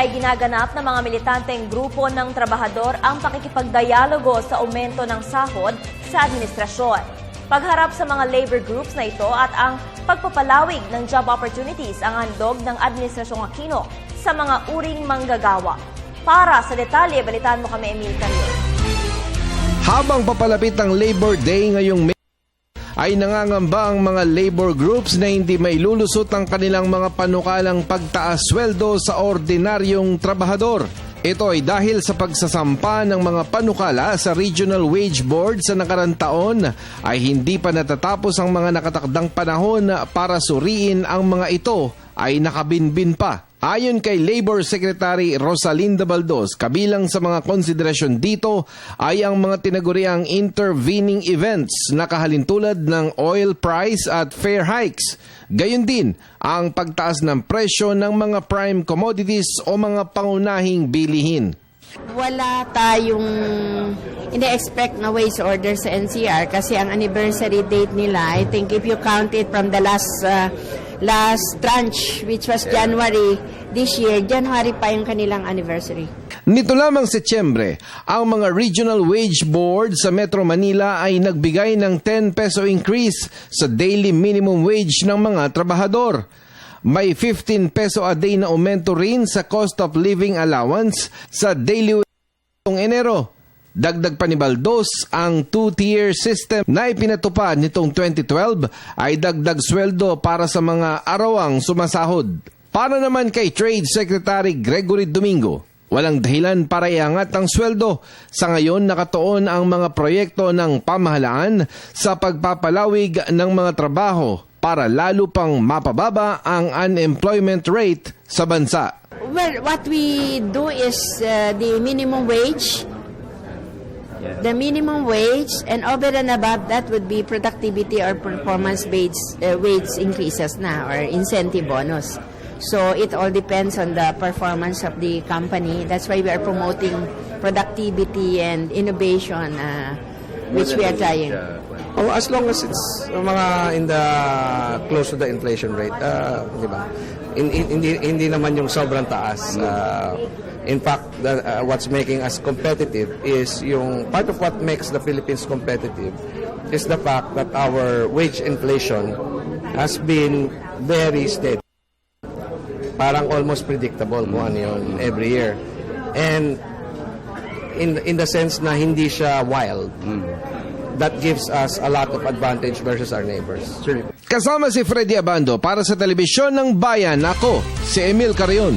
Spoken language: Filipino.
ay ginaganap ng mga militanteng grupo ng trabahador ang pakikipagdialogo sa aumento ng sahod sa administrasyon. Pagharap sa mga labor groups na ito at ang pagpapalawig ng job opportunities ang handog ng Administrasyong Aquino sa mga uring manggagawa. Para sa detalye, balitaan mo kami, Emil Carion. Habang papalapit ang Labor Day ngayong May, ay nangangamba ang mga labor groups na hindi mailulusot ang kanilang mga panukalang pagtaas sweldo sa ordinaryong trabahador. Ito ay dahil sa pagsasampa ng mga panukala sa Regional Wage Board sa nakarang taon ay hindi pa natatapos ang mga nakatakdang panahon para suriin ang mga ito ay nakabinbin pa. Ayon kay Labor Secretary Rosalinda Baldos, kabilang sa mga konsiderasyon dito ay ang mga tinaguriang intervening events na kahalintulad ng oil price at fare hikes. Gayon din ang pagtaas ng presyo ng mga prime commodities o mga pangunahing bilihin. Wala tayong ine-expect na wage order sa NCR kasi ang anniversary date nila, I think if you count it from the last tranche, which was January this year, January pa yung kanilang anniversary. Nito lamang Setyembre, ang mga Regional Wage Board sa Metro Manila ay nagbigay ng 10 peso increase sa daily minimum wage ng mga trabahador. May 15 peso a day na aumento rin sa cost of living allowance sa daily wage noong Enero. Dagdag pa ni Baldos, ang two-tier system na ipinatupad nitong 2012 ay dagdag sweldo para sa mga arawang sumasahod. Para naman kay Trade Secretary Gregory Domingo, walang dahilan para iangat ang sweldo. Sa ngayon, nakatuon ang mga proyekto ng pamahalaan sa pagpapalawig ng mga trabaho para lalo pang mapababa ang unemployment rate sa bansa. Well, what we do is the minimum wage. The minimum wage, and over and above that would be productivity or performance-based wage increases na or incentive bonus. So it all depends on the performance of the company. That's why we are promoting productivity and innovation, which we are trying. Oh, as long as it's mga in the close to the inflation rate, di ba? Hindi naman yung sobrang taas. In fact, what's making us competitive is yung part of what makes the Philippines competitive is the fact that our wage inflation has been very steady. Parang almost predictable kung ano yun every year. And in the sense na hindi siya wild. That gives us a lot of advantage versus our neighbors. Kasama si Freddy Abando para sa Telebisyon ng Bayan, ako si Emil Carion.